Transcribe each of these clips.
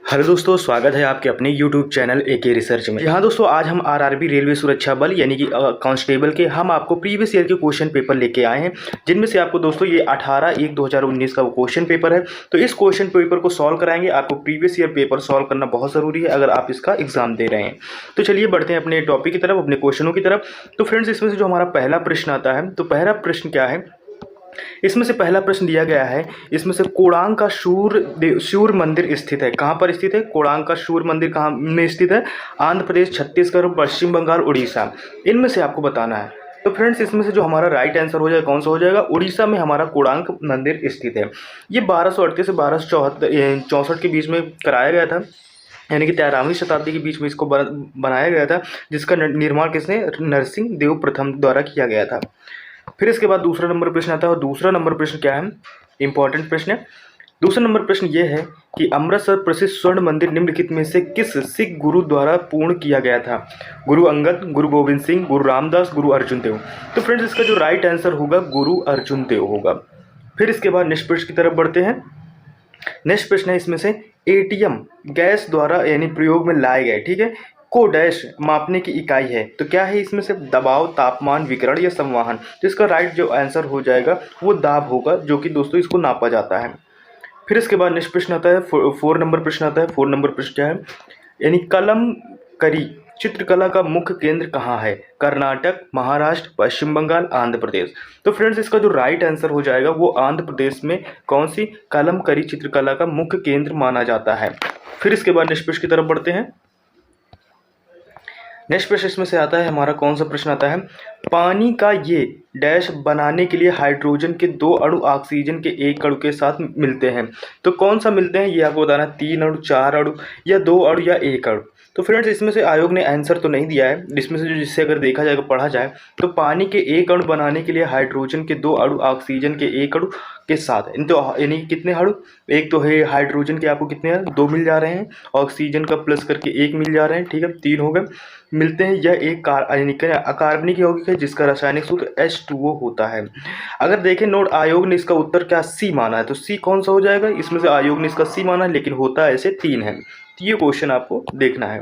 Hello दोस्तों, स्वागत है आपके अपने यूट्यूब चैनल एके रिसर्च में। यहाँ दोस्तों आज हम आरआरबी रेलवे सुरक्षा बल यानी कि कांस्टेबल के हम आपको प्रीवियस ईयर के क्वेश्चन पेपर लेके आए हैं, जिनमें से आपको दोस्तों ये 18/1/2019 का वो क्वेश्चन पेपर है। तो इस क्वेश्चन पेपर को सॉल्व कराएंगे। आपको प्रीवियस ईयर पेपर सॉल्व करना बहुत ज़रूरी है अगर आप इसका एग्जाम दे रहे हैं। तो चलिए बढ़ते हैं अपने टॉपिक की तरफ, अपने क्वेश्चनों की तरफ। तो फ्रेंड्स, इसमें से जो हमारा पहला प्रश्न आता है, तो पहला प्रश्न क्या है, इसमें से पहला प्रश्न दिया गया है, इसमें से कोणार्क का सूर्य मंदिर स्थित है। कहाँ पर स्थित है? कोणार्क का सूर्य मंदिर कहाँ में स्थित है? आंध्र प्रदेश, छत्तीसगढ़, पश्चिम बंगाल, उड़ीसा, इनमें से आपको बताना है। तो फ्रेंड्स, इसमें से जो हमारा राइट आंसर हो जाएगा कौन सा हो जाएगा? उड़ीसा में हमारा कोणार्क मंदिर स्थित है। ये 1238 से 1264 के बीच में कराया गया था, यानी कि 13वीं शताब्दी के बीच में इसको बनाया गया था, जिसका निर्माण किसने? नरसिंह देव प्रथम द्वारा किया गया था। फिर इसके बाद दूसरा नंबर प्रश्न आता है, और दूसरा नंबर प्रश्न क्या है? इंपॉर्टेंट प्रश्न है। दूसरा नंबर प्रश्न ये है कि अमृतसर प्रसिद्ध स्वर्ण मंदिर निम्नलिखित में से किस सिख गुरु द्वारा पूर्ण किया गया था? गुरु अंगद, गुरु गोविंद सिंह, गुरु रामदास, गुरु अर्जुन देव। तो फ्रेंड्स, इसका जो राइट आंसर होगा गुरु अर्जुन देव होगा। फिर इसके बाद नेक्स्ट प्रश्न की तरफ बढ़ते हैं। नेक्स्ट प्रश्न है, इसमें से एटीएम गैस द्वारा यानी प्रयोग में लाए गए, ठीक है, को डैश मापने की इकाई है। तो क्या है इसमें से? दबाव, तापमान, विकिरण या संवहन। तो इसका राइट जो आंसर हो जाएगा वो दाब होगा, जो कि दोस्तों इसको नापा जाता है। फिर इसके बाद नेक्स्ट प्रश्न आता है, 4 नंबर प्रश्न आता है। 4 नंबर प्रश्न क्या है, यानी कलमकरी चित्रकला का मुख्य केंद्र कहाँ है? कर्नाटक, महाराष्ट्र, पश्चिम बंगाल, आंध्र प्रदेश। तो फ्रेंड्स, इसका जो राइट आंसर हो जाएगा वो आंध्र प्रदेश में कौन सी कलमकरी चित्रकला का मुख्य केंद्र माना जाता है। फिर इसके बाद नेक्स्ट प्रश्न की तरफ बढ़ते हैं। नेक्स्ट प्रश्न इसमें से आता है हमारा, कौन सा प्रश्न आता है, पानी का ये डैश बनाने के लिए हाइड्रोजन के 2 अणु ऑक्सीजन के 1 अणु के साथ मिलते हैं। तो कौन सा मिलते हैं ये आपको बताना, 3 अणु, 4 अणु या 2 अणु या 1 अणु। तो फ्रेंड्स, इसमें से आयोग ने आंसर तो नहीं दिया है, इसमें से जो जिससे अगर देखा जाएगा, पढ़ा जाए, तो पानी के 1 अणु बनाने के लिए हाइड्रोजन के 2 अणु ऑक्सीजन के 1 अणु के साथ, तो यानी कितने अणु? एक तो है हाइड्रोजन के आपको कितने हैं? 2 मिल जा रहे हैं, ऑक्सीजन का प्लस करके 1 मिल जा रहे हैं, ठीक है, 3 हो गए, मिलते हैं। यह एक अकार्बनिक यौगिक है जिसका रासायनिक सूत्र H2O होता है। अगर देखें नोट, आयोग ने इसका उत्तर क्या सी माना है, तो सी कौन सा हो जाएगा? इसमें से आयोग ने इसका सी माना है, लेकिन होता ऐसे 3 है। तो ये क्वेश्चन आपको देखना है।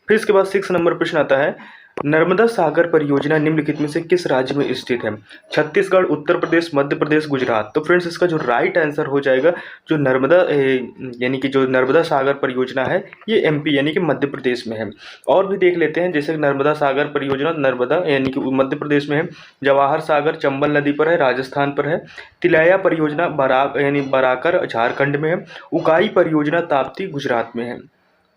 फिर इसके बाद 6 नंबर प्रश्न आता है, नर्मदा सागर परियोजना निम्नलिखित में से किस राज्य में स्थित है? छत्तीसगढ़, उत्तर प्रदेश, मध्य प्रदेश, गुजरात। तो फ्रेंड्स, इसका जो राइट आंसर हो जाएगा, जो नर्मदा यानी कि जो नर्मदा सागर परियोजना है, ये एमपी यानी कि मध्य प्रदेश में है। और भी देख लेते हैं, जैसे नर्मदा सागर परियोजना नर्मदा यानी कि मध्य प्रदेश में है, जवाहर सागर चंबल नदी पर है, राजस्थान पर है, तिलैया परियोजना बराकर झारखंड में है, उकाई परियोजना ताप्ती गुजरात में है।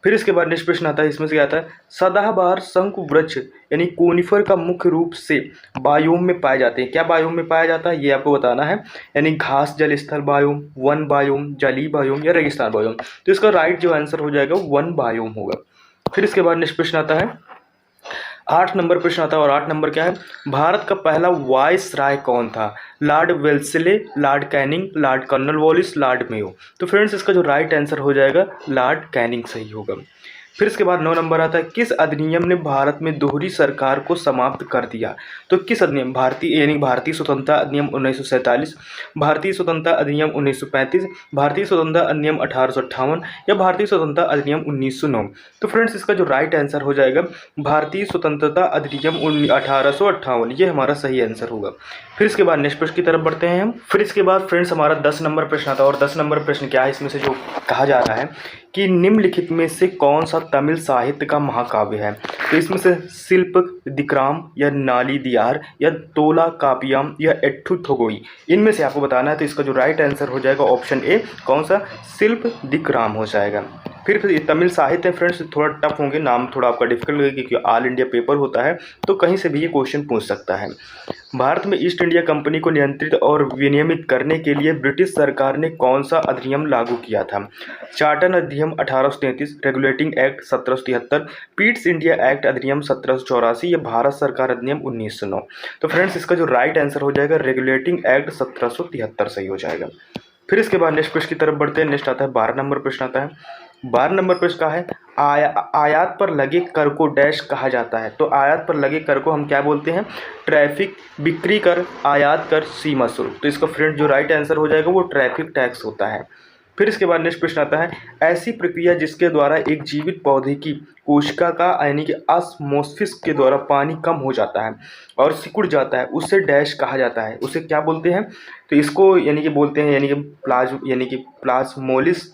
फिर इसके बाद नेक्स्ट प्रश्न आता है, इसमें से क्या आता है, सदाबहार शंकु वृक्ष यानी कोनिफर का मुख्य रूप से बायोम में पाए जाते हैं। क्या बायोम में पाया जाता है ये आपको बताना है, यानी घास जल स्थल बायोम, वन बायोम, जलीय बायोम या रेगिस्तान बायोम। तो इसका राइट जो आंसर हो जाएगा वन बायोम होगा। फिर इसके बाद नेक्स्ट प्रश्न आता है, 8 नंबर प्रश्न आता है, और 8 नंबर क्या है, भारत का पहला वाइस राय कौन था? Lord Wellesley, lord Canning, lord Cornwallis, lord Mayo. तो फ्रेंड्स, इसका जो राइट आंसर हो जाएगा लॉर्ड कैनिंग सही होगा। फिर इसके बाद 9 नंबर आता है, किस अधिनियम ने भारत में दोहरी सरकार को समाप्त कर दिया? तो किस अधिनियम? भारतीय स्वतंत्रता अधिनियम 1947, भारतीय स्वतंत्रता अधिनियम 1935, भारतीय स्वतंत्रता अधिनियम 1858 या भारतीय स्वतंत्रता अधिनियम 1909। तो फ्रेंड्स, इसका जो राइट आंसर हो जाएगा भारतीय स्वतंत्रता अधिनियम 1858, ये हमारा सही आंसर होगा। फिर इसके बाद नेक्स्ट प्रश्न की तरफ बढ़ते हैं हम। फिर इसके बाद फ्रेंड्स हमारा 10 नंबर प्रश्न आता है, और 10 नंबर प्रश्न क्या है, इसमें से जो कहा जा रहा है कि निम्नलिखित में से कौन सा तमिल साहित्य का महाकाव्य है? तो इसमें से शिल्प दिक्राम या नाली दियार या तोला कापियाम या एट्ठू थोगोई, इनमें से आपको बताना है। तो इसका जो राइट आंसर हो जाएगा ऑप्शन ए, कौन सा? शिल्प दिक्राम हो जाएगा। फिर तमिल साहित्य फ्रेंड्स थोड़ा टफ होंगे, नाम थोड़ा आपका डिफिकल्ट लगेगा, क्योंकि ऑल इंडिया पेपर होता है, तो कहीं से भी ये क्वेश्चन पूछ सकता है। भारत में ईस्ट इंडिया कंपनी को नियंत्रित और विनियमित करने के लिए ब्रिटिश सरकार ने कौन सा अधिनियम लागू किया था? चार्टर अधिनियम 1833, regulating act 1773, Pitt's India act अधिनियम 1784 या भारत सरकार अधिनियम 1909। तो फ्रेंड्स, इसका जो राइट आंसर हो जाएगा रेगुलेटिंग एक्ट 1773 सही हो जाएगा। फिर इसके बाद नेक्स्ट प्रश्न की तरफ बढ़ते हैं। नेक्स्ट आता है 12 नंबर प्रश्न आता है। 12 नंबर प्रश्न का है, आयात पर लगे कर को डैश कहा जाता है। तो आयात पर लगे कर को हम क्या बोलते हैं? ट्रैफिक, बिक्री कर, आयात कर, सीमा शुल्क। तो इसका फ्रेंड जो राइट आंसर हो जाएगा वो ट्रैफिक टैक्स होता है। फिर इसके बाद नेक्स्ट प्रश्न आता है, ऐसी प्रक्रिया जिसके द्वारा एक जीवित पौधे की कोशिका का यानी कि ऑस्मोसिस के द्वारा पानी कम हो जाता है और सिकुड़ जाता है, उसे डैश कहा जाता है, उसे क्या बोलते हैं? तो इसको यानी कि बोलते हैं यानी कि प्लाज्मोलिस।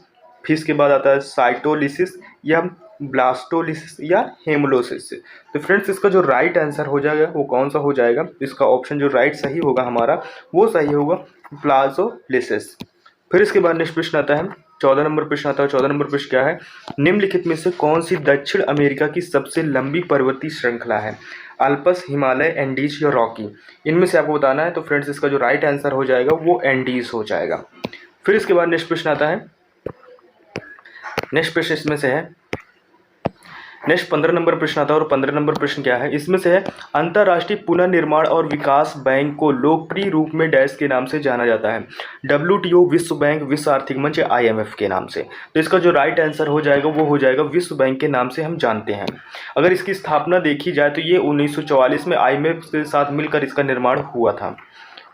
फिर इसके बाद आता है साइटोलिसिस या ब्लास्टोलिसिस या हेमोलोसिस। तो फ्रेंड्स इसका जो राइट आंसर हो जाएगा वो कौन सा हो जाएगा? इसका ऑप्शन जो राइट सही होगा हमारा वो सही होगा प्लाजोलिसिस। फिर इसके बाद नेक्स्ट प्रश्न आता है 14 नंबर प्रश्न आता है। 14 नंबर प्रश्न क्या है? निम्नलिखित में से कौन सी दक्षिण अमेरिका की सबसे लंबी पर्वतीय श्रृंखला है? अल्पस, हिमालय, एंडीज या रॉकी? इनमें से आपको बताना है। तो फ्रेंड्स इसका जो राइट आंसर हो जाएगा वो एंडीज हो जाएगा। फिर इसके बाद नेक्स्ट प्रश्न आता है, नेक्स्ट प्रश्न इसमें से है, नेक्स्ट 15 नंबर प्रश्न आता है। और 15 नंबर प्रश्न क्या है? इसमें से है, अंतर्राष्ट्रीय पुनर्निर्माण और विकास बैंक को लोकप्रिय रूप में डैश के नाम से जाना जाता है? WTO, विश्व बैंक, विश्व आर्थिक मंच या IMF के नाम से? तो इसका जो राइट आंसर हो जाएगा वो हो जाएगा विश्व बैंक के नाम से हम जानते हैं। अगर इसकी स्थापना देखी जाए तो ये 1944 में IMF के साथ मिलकर इसका निर्माण हुआ था।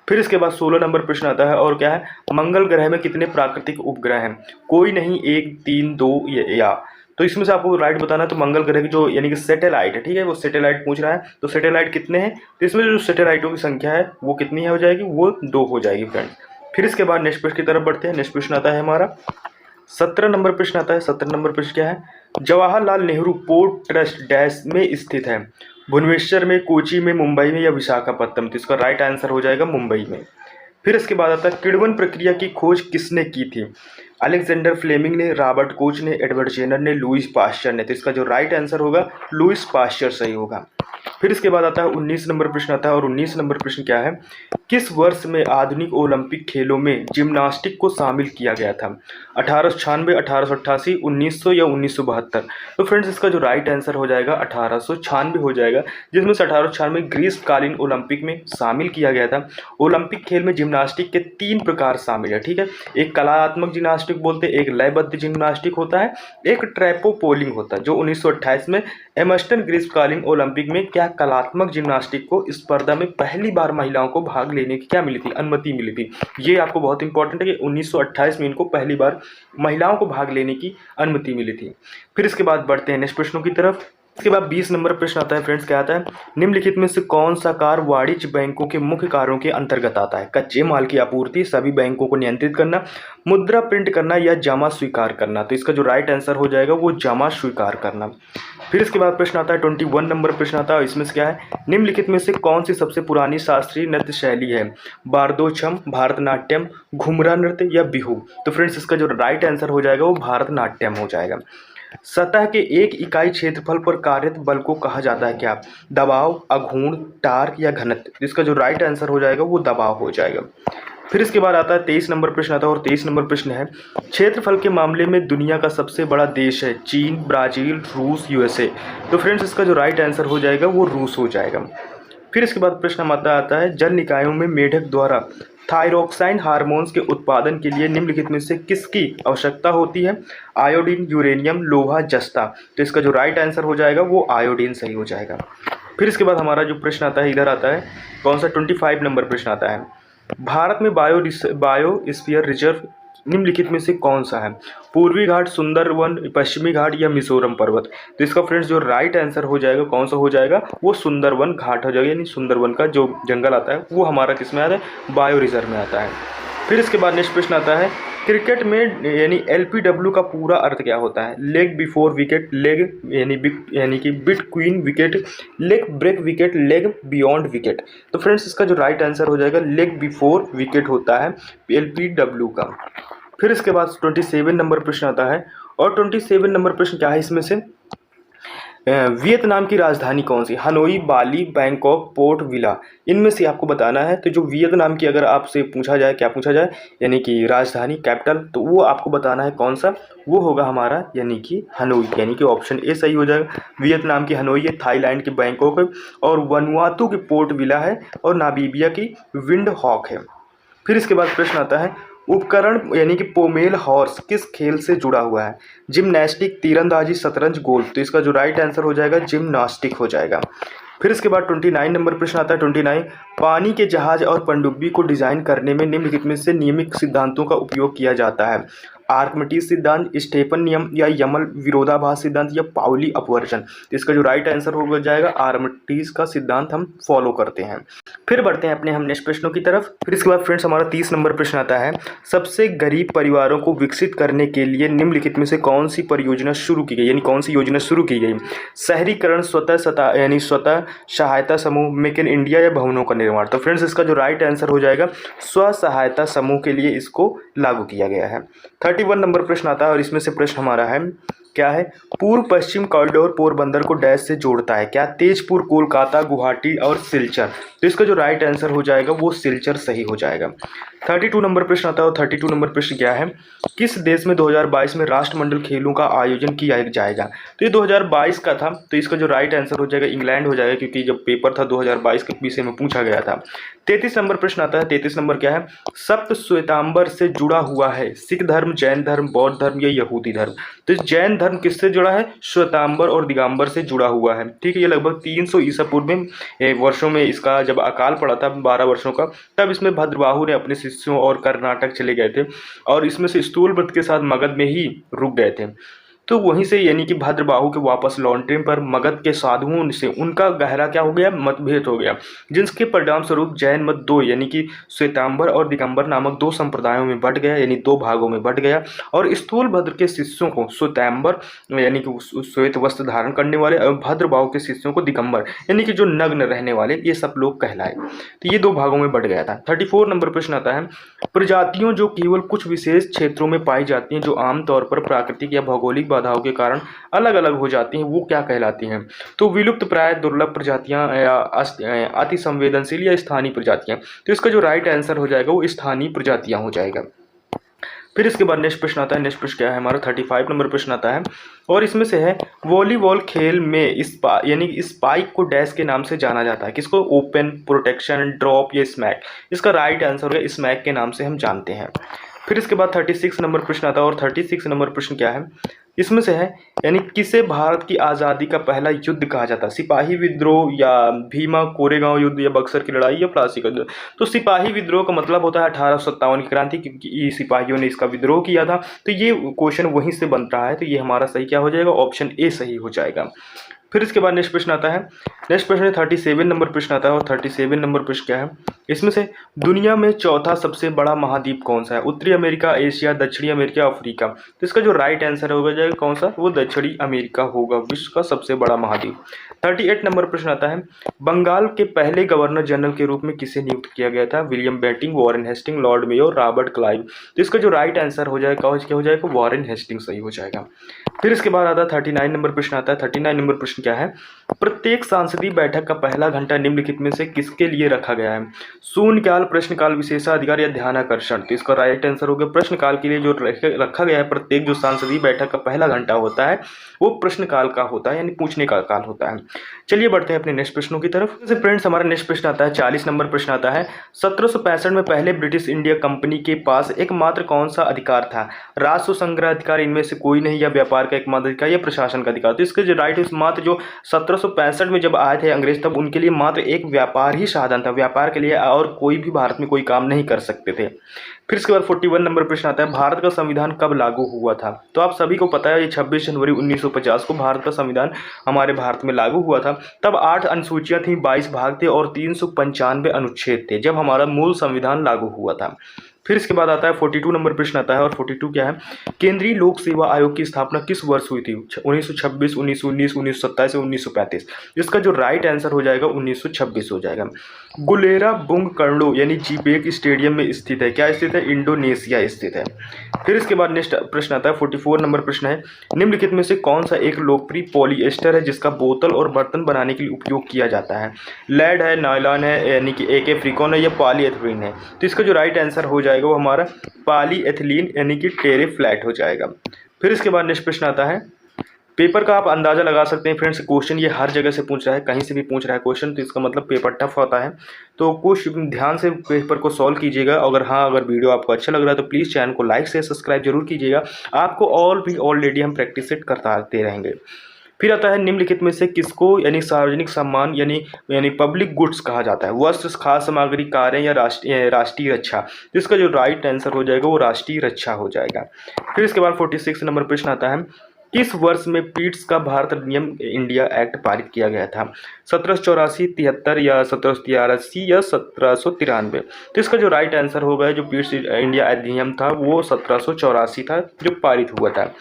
फिर इसके बाद 16 नंबर प्रश्न आता है। और क्या है? मंगल ग्रह में कितने प्राकृतिक उपग्रह हैं? कोई नहीं, 1, 3, 2 या? तो इसमें से आपको राइट बताना है। तो मंगल ग्रह की जो यानी कि सैटेलाइट है, ठीक है, वो सैटेलाइट पूछ रहा है। तो सैटेलाइट कितने हैं? तो इसमें जो सैटेलाइटों की संख्या है वो कितनी हो जाएगी? वो 2 हो जाएगी फ्रेंड। फिर इसके बाद नेक्स्ट प्रश्न की तरफ बढ़ते हैं। नेक्स्ट प्रश्न आता है हमारा 17 नंबर प्रश्न आता है। 17 नंबर प्रश्न क्या है? Jawaharlal Nehru port trust dash में स्थित है? भुवनेश्वर में, कोची में, मुंबई में या विशाखापट्टनम? तो इसका राइट आंसर हो जाएगा मुंबई में। फिर इसके बाद आता है, किण्वन प्रक्रिया की खोज किसने की थी? अलेक्जेंडर फ्लेमिंग ने, रॉबर्ट कोच ने, एडवर्ड जेनर ने, लुईस पास्चर ने? तो इसका जो राइट आंसर होगा लुईस पास्चर सही होगा। फिर इसके बाद आता है 19 नंबर प्रश्न आता है। और 19 नंबर प्रश्न क्या है? किस वर्ष में आधुनिक ओलंपिक खेलों में जिम्नास्टिक को शामिल किया गया था? 1896, 1888, 1900 या 1972? तो फ्रेंड्स इसका जो राइट आंसर हो जाएगा 1896 हो जाएगा, जिसमें से 1896 ग्रीष्मकालीन ओलंपिक में शामिल किया गया था। ओलंपिक खेल में जिम्नास्टिक के 3 प्रकार शामिल है, ठीक है। एक कलात्मक जिम्नास्टिक बोलते हैं, एक लयबद्ध जिम्नास्टिक होता है, एक ट्रैपोपोलिंग होता है। जो 1928 में एमस्टन ग्रीष्मकालीन ओलंपिक में क्या कलात्मक जिम्नास्टिक को स्पर्धा में पहली बार महिलाओं को भाग लेने की क्या मिली थी? अनुमति मिली थी। ये आपको बहुत इंपॉर्टेंट है कि 1928 में इनको पहली बार महिलाओं को भाग लेने की अनुमति मिली थी। फिर इसके बाद बढ़ते हैं नेक्स्ट प्रश्नों की तरफ। इसके बाद 20 नंबर प्रश्न आता है फ्रेंड्स, क्या आता है? निम्नलिखित में से कौन सा कार्य वाणिज्य बैंकों के मुख्य कार्यों के अंतर्गत आता है? कच्चे माल की आपूर्ति, सभी बैंकों को नियंत्रित करना, मुद्रा प्रिंट करना या जमा स्वीकार करना? तो इसका जो राइट आंसर हो जाएगा वो जमा स्वीकार करना। फिर इसके बाद प्रश्न आता है 21 नंबर प्रश्न आता है। इसमें से क्या है? निम्नलिखित में से कौन सी सबसे पुरानी शास्त्रीय नृत्य शैली है? बारदोछम, भारतनाट्यम, घुमरा नृत्य या बिहू? तो फ्रेंड्स इसका जो राइट आंसर हो जाएगा वो भारतनाट्यम हो जाएगा। सतह के एक इकाई क्षेत्रफल पर कार्यरत बल को कहा जाता है क्या? दबाव, आघूर्ण, टार्क या घनत्व? इसका जो राइट आंसर हो जाएगा वो दबाव हो जाएगा। फिर इसके बाद आता है 23 नंबर प्रश्न आता है। और 23 नंबर प्रश्न है, क्षेत्रफल के मामले में दुनिया का सबसे बड़ा देश है? चीन, ब्राजील, रूस, USA? तो फ्रेंड्स इसका जो राइट आंसर हो जाएगा वो रूस हो जाएगा। फिर इसके बाद प्रश्न आता है, जल निकायों में मेढक द्वारा थायरोक्साइन हार्मोन्स के उत्पादन के लिए निम्नलिखित में से किसकी आवश्यकता होती है? आयोडीन, यूरेनियम, लोहा, जस्ता? तो इसका जो राइट आंसर हो जाएगा वो आयोडीन सही हो जाएगा। फिर इसके बाद हमारा जो प्रश्न आता है इधर आता है, कौन सा? 25 नंबर प्रश्न आता है। भारत में बायोस्फीयर रिजर्व निम्नलिखित में से कौन सा है? पूर्वी घाट, सुंदरवन, पश्चिमी घाट या मिजोरम पर्वत? तो इसका फ्रेंड्स जो राइट आंसर हो जाएगा कौन सा हो जाएगा? वो सुंदरवन घाट हो जाएगा, यानी सुंदरवन का जो जंगल आता है वो हमारा किस में आता है? बायो रिजर्व में आता है। फिर इसके बाद नेक्स्ट प्रश्न आता है, क्रिकेट में यानी LBW का पूरा अर्थ क्या होता है? लेग बिफोर विकेट, लेग यानी कि between wicket, leg break wicket, leg beyond wicket? तो फ्रेंड्स इसका जो राइट आंसर हो जाएगा लेग बिफोर विकेट होता है LBW का। फिर इसके बाद 27 नंबर प्रश्न आता है। और 27 नंबर प्रश्न क्या है? इसमें से वियतनाम की राजधानी कौन सी? हनोई, बाली, बैंकॉक, पोर्ट विला? इनमें से आपको बताना है। तो जो वियतनाम की अगर आपसे पूछा जाए, क्या पूछा जाए, यानी कि राजधानी, कैपिटल, तो वो आपको बताना है कौन सा? वो होगा हमारा यानी कि हनोई, यानी कि ऑप्शन ए सही हो जाएगा। वियतनाम की हनोई है, थाईलैंड की बैंकॉक है, और वनुआतू की पोर्ट विला है, और नामीबिया की विंड हॉक है। फिर इसके बाद प्रश्न आता है, उपकरण यानी कि पोमेल हॉर्स किस खेल से जुड़ा हुआ है? जिम्नास्टिक, तीरंदाजी, शतरंज, गोल्फ? तो इसका जो राइट आंसर हो जाएगा जिम्नास्टिक हो जाएगा। फिर इसके बाद 29 नंबर प्रश्न आता है। 29, पानी के जहाज और पनडुब्बी को डिजाइन करने में निम्नलिखित में से नियमित सिद्धांतों का उपयोग किया जाता है? आर्किमिडीज सिद्धांत, स्टेफन नियम या यमल विरोधाभास सिद्धांत या पाउली अपवर्जन। तो इसका जो राइट आंसर हो जाएगा आर्किमिडीज का सिद्धांत हम फॉलो करते हैं। फिर बढ़ते हैं अपने हम नेक्स्ट प्रश्नों की तरफ। फिर इसके बाद फ्रेंड्स हमारा 30 नंबर प्रश्न आता है, सबसे गरीब परिवारों को विकसित करने के लिए निम्नलिखित में से कौन सी परियोजना शुरू की गई, यानी कौन सी योजना शुरू की गई? शहरीकरण, स्वतः सहायता समूह, मेक इन इंडिया या भवनों का निर्माण। तो फ्रेंड्स इसका जो राइट आंसर हो जाएगा स्व सहायता समूह के लिए इसको लागू किया गया है। 31 नंबर प्रश्न आता है और इसमें से प्रश्न हमारा है क्या है, पूर्व पश्चिम कॉरिडोर पोरबंदर को डैश से जोड़ता है? क्या तेजपुर, कोलकाता, गुवाहाटी और सिलचर। तो इसका जो राइट आंसर हो जाएगा वो सिलचर सही हो जाएगा। 32 नंबर प्रश्न आता है और 32 नंबर प्रश्न क्या है, किस देश में 2022 में राष्ट्रमंडल खेलों का आयोजन किया जाएगा? तो ये 2022 का था, तो इसका जो राइट आंसर हो जाएगा इंग्लैंड हो जाएगा, क्योंकि जब पेपर था 2022 के विषय में पूछा गया था। 33 नंबर प्रश्न आता है, 33 नंबर क्या है, सप्त श्वेतांबर से जुड़ा हुआ है? सिख धर्म, जैन धर्म, बौद्ध धर्म या यहूदी धर्म। तो जैन धर्म किससे जुड़ा है? श्वेतांबर और दिगंबर से जुड़ा हुआ है। ठीक है, ये लगभग 300 ईसा पूर्व में वर्षों में इसका जब अकाल पड़ा था 12 वर्षों का, तब इसमें भद्रबाहु ने अपने शिष्यों और कर्नाटक चले गए थे और इसमें से स्थूलव्रत के साथ मगध में ही रुक गए थे। तो वहीं से यानी कि भद्रबाहु के वापस लौटने पर मगध के साधुओं से उनका गहरा क्या हो गया, मतभेद हो गया, जिसके परिणाम स्वरूप जैन मत दो यानी कि श्वेतांबर और दिगंबर नामक दो संप्रदायों में बंट गया, यानी दो भागों में बंट गया। और स्थूलभद्र के शिष्यों को श्वेतांबर यानी कि श्वेत वस्त्र धारण करने वाले और भद्रबाहु के शिष्यों को दिगंबर यानी कि जो नग्न रहने वाले, ये सब लोग कहलाए। तो ये दो भागों में बंट गया था। 34 नंबर प्रश्न आता है, प्रजातियों जो केवल कुछ विशेष क्षेत्रों में पाई जाती हैं, जो आमतौर पर प्राकृतिक या भौगोलिक बाधाओं के कारण अलग अलग हो जाती हैं, वो क्या कहलाती हैं? तो विलुप्त प्राय, दुर्लभ प्रजातियां या अति संवेदनशील या स्थानीय प्रजातियां। तो इसका जो राइट आंसर हो जाएगा वो स्थानीय प्रजातियां हो जाएगा। फिर इसके बाद नेक्स्ट प्रश्न आता है, नेक्स्ट प्रश्न क्या है हमारा 35 नंबर प्रश्न आता है और इसमें से है, वॉलीबॉल खेल में यानी स्पाइक को डैश के नाम से जाना जाता है? किसको? ओपन, प्रोटेक्शन, ड्रॉप या स्मैक। इसका राइट आंसर होगा स्मैक के नाम से हम जानते हैं। फिर इसके बाद 36 नंबर प्रश्न आता है और 36 नंबर प्रश्न क्या है, इसमें से है, यानी किसे भारत की आज़ादी का पहला युद्ध कहा जाता है? सिपाही विद्रोह या भीमा कोरेगांव युद्ध या बक्सर की लड़ाई या प्लासी का युद्ध। तो सिपाही विद्रोह का मतलब होता है 1857 की क्रांति, क्योंकि सिपाहियों ने इसका विद्रोह किया था। तो ये क्वेश्चन वहीं से बन रहा है, तो ये हमारा सही क्या हो जाएगा? ऑप्शन ए सही हो जाएगा। फिर इसके बाद नेक्स्ट प्रश्न आता है, नेक्स्ट प्रश्न 37 नंबर प्रश्न आता है और 37 नंबर प्रश्न क्या है, इसमें से दुनिया में चौथा सबसे बड़ा महाद्वीप कौन सा है? उत्तरी अमेरिका, एशिया, दक्षिणी अमेरिका, अफ्रीका। तो इसका जो राइट आंसर होगा जाएगा कौन सा? वो दक्षिणी अमेरिका होगा, विश्व का सबसे बड़ा महाद्वीप। 38 नंबर प्रश्न आता है, बंगाल के पहले गवर्नर जनरल के रूप में किसे नियुक्त किया गया था? William Bentinck, Warren Hasting, Lord Mayo, Robert Clive. तो इसका जो राइट आंसर हो जाएगा क्या हो जाएगा? वॉरेन हेस्टिंग सही हो जाएगा। फिर इसके बाद आता है 39 नंबर प्रश्न आता है। 39 नंबर प्रश्न क्या है, प्रत्येक सांसदीय बैठक का पहला घंटा निम्नलिखित में से किसके लिए रखा गया है? शून्यकाल, प्रश्नकाल, विशेषाधिकार या ध्यानाकर्षण। तो इसका राइट आंसर हो गया प्रश्नकाल के लिए जो रखा गया है। प्रत्येक जो सांसदीय बैठक का पहला घंटा होता है वो प्रश्नकाल का होता है, यानी पूछने का काल होता है। चलिए बढ़ते हैं अपने नेक्स्ट प्रश्नों की तरफ। जैसे फ्रेंड्स हमारा नेक्स्ट प्रश्न आता है, 40 नंबर प्रश्न आता है, 1765 में पहले ब्रिटिश इंडिया कंपनी के पास एकमात्र कौन सा अधिकार था? राजस्व संग्रह अधिकार, इनमें से कोई नहीं, या व्यापार का एकमात्र अधिकार, या प्रशासन का अधिकार। तो इसके जो राइट है, मात्र जो 1765 में जब आए थे अंग्रेज, तब उनके लिए मात्र एक व्यापार ही साधन था, व्यापार के लिए, और कोई भी भारत में कोई काम नहीं कर सकते थे। फिर इसके बाद 41 नंबर प्रश्न आता है, भारत का संविधान कब लागू हुआ था? तो आप सभी को पता है ये 26 जनवरी 1950 को भारत का संविधान हमारे भारत में लागू हुआ था। तब 8 अनुसूचियां थी, 22 भाग थे और 395 अनुच्छेद थे जब हमारा मूल संविधान लागू हुआ था। फिर इसके बाद आता है 42 नंबर प्रश्न आता है और 42 क्या है, केंद्रीय लोक सेवा आयोग की स्थापना किस वर्ष हुई थी? 1926, 1919, 1927 या 1935। इसका जो राइट आंसर हो जाएगा 1926 हो जाएगा। गुलेरा बुंग कर्लो यानी जीबेक स्टेडियम में स्थित है, क्या स्थित है? इंडोनेशिया स्थित है। फिर इसके बाद नेक्स्ट प्रश्न आता है 44 नंबर प्रश्न है, निम्नलिखित में से कौन सा एक लोकप्रिय पॉलिएस्टर है जिसका बोतल और बर्तन बनाने के लिए उपयोग किया जाता है? लेड है, नायलॉन है, यानी कि एक फ्रिकॉन है, या पॉलीएथिलीन है। तो इसका जो राइट आंसर हो जाएगा वो हमारा पॉलीएथिलीन यानी कि टेरेफ्लैट हो जाएगा। फिर इसके बाद नेक्स्ट प्रश्न आता है, पेपर का आप अंदाज़ा लगा सकते हैं फ्रेंड्स, क्वेश्चन ये हर जगह से पूछ रहा है, कहीं से भी पूछ रहा है क्वेश्चन, तो इसका मतलब पेपर टफ होता है। तो कुछ ध्यान से पेपर को सॉल्व कीजिएगा। अगर वीडियो आपको अच्छा लग रहा है तो प्लीज़ चैनल को लाइक से सब्सक्राइब जरूर कीजिएगा। आपको भी ऑलरेडी हम प्रैक्टिस सेट करते रहेंगे। फिर आता है निम्नलिखित में से किसको यानी सार्वजनिक सम्मान यानी पब्लिक गुड्स कहा जाता है? वस्त्र, खाद्य सामग्री, कारें या राष्ट्रीय रक्षा। तो इसका जो राइट आंसर हो जाएगा वो राष्ट्रीय रक्षा हो जाएगा। फिर इसके बाद 46 नंबर प्रश्न आता है, किस वर्ष में पीट्स का भारत नियम इंडिया एक्ट पारित किया गया था? 1784, 73 या 1783 या 1793? तो इसका जो राइट आंसर होगा जो पीट्स इंडिया अधिनियम था वो 1784 था जो पारित हुआ था।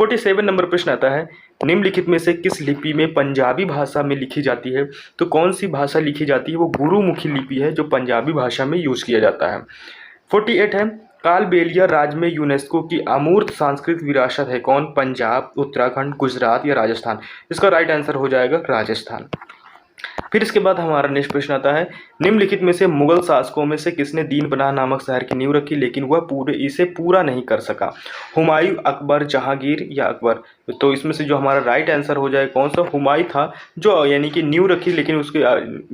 47 नंबर प्रश्न आता है, निम्नलिखित में से किस लिपि में पंजाबी भाषा में लिखी जाती है? तो कौन सी भाषा लिखी जाती है? वो गुरुमुखी लिपि है जो पंजाबी भाषा में यूज किया जाता है। 48 है, कालबेलिया राज्य में यूनेस्को की अमूर्त सांस्कृतिक विरासत है कौन? पंजाब, उत्तराखंड, गुजरात या राजस्थान? इसका राइट आंसर हो जाएगा राजस्थान। फिर इसके बाद हमारा नेक्स्ट प्रश्न आता है, निम्नलिखित में से मुगल शासकों में से किसने दीन पनाह नामक शहर की नींव रखी लेकिन वह इसे पूरा नहीं कर सका? हुमायूं, अकबर, जहांगीर या अकबर? तो इसमें से जो हमारा राइट आंसर हो जाए कौन सा? हुमायूं था जो यानी कि नींव रखी लेकिन उसके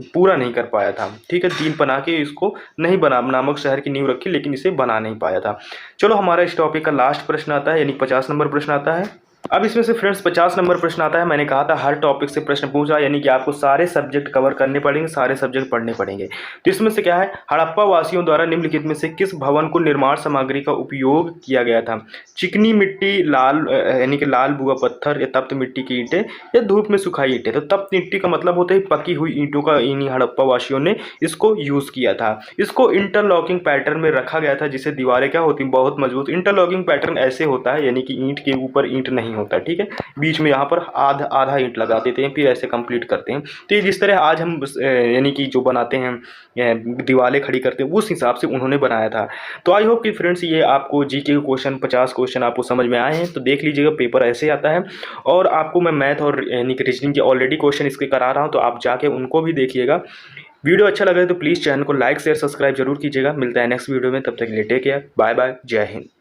पूरा नहीं कर पाया था। ठीक है, दीन पनाह के इसको नहीं बना नामक शहर की नींव रखी लेकिन इसे बना नहीं पाया था। चलो हमारा इस टॉपिक का लास्ट प्रश्न आता है यानी 50 नंबर प्रश्न आता है। अब इसमें से फ्रेंड्स 50 नंबर प्रश्न आता है। मैंने कहा था हर टॉपिक से प्रश्न पूछ रहा यानी कि आपको सारे सब्जेक्ट कवर करने पड़ेंगे, सारे सब्जेक्ट पढ़ने पड़ेंगे। तो इसमें से क्या है, हड़प्पा वासियों द्वारा निम्नलिखित में से किस भवन को निर्माण सामग्री का उपयोग किया गया था? चिकनी मिट्टी, लाल यानी कि लाल बुआ पत्थर या तप्त मिट्टी की ईंटें या धूप में सुखाई ईंटें? तो तप्त मिट्टी का मतलब होता है पकी हुई ईंटों का इन्हीं हड़प्पा वासियों ने इसको यूज़ किया था। इसको इंटरलॉकिंग पैटर्न में रखा गया था जिससे दीवारें क्या होती बहुत मजबूत। इंटरलॉकिंग पैटर्न ऐसे होता है यानी कि ईंट के ऊपर ईंट नहीं होता, ठीक है, बीच में यहाँ पर आधा ईंट लगा देते हैं फिर ऐसे कंप्लीट करते हैं। तो ये जिस तरह आज हम यानी कि जो बनाते हैं दीवारें खड़ी करते हैं उस हिसाब से उन्होंने बनाया था। तो आई होप कि फ्रेंड्स ये आपको जीके के क्वेश्चन 50 क्वेश्चन आपको समझ में आए हैं। तो देख लीजिएगा पेपर ऐसे आता है और आपको मैं मैथ और यानी कि रीजनिंग के ऑलरेडी क्वेश्चन इसके करा रहा हूँ तो आप जाके उनको भी देखिएगा। वीडियो अच्छा लगे तो प्लीज़ चैनल को लाइक शेयर सब्सक्राइब जरूर कीजिएगा। मिलता है नेक्स्ट वीडियो में, तब तक के लिए टेक केयर, बाय बाय, जय हिंद।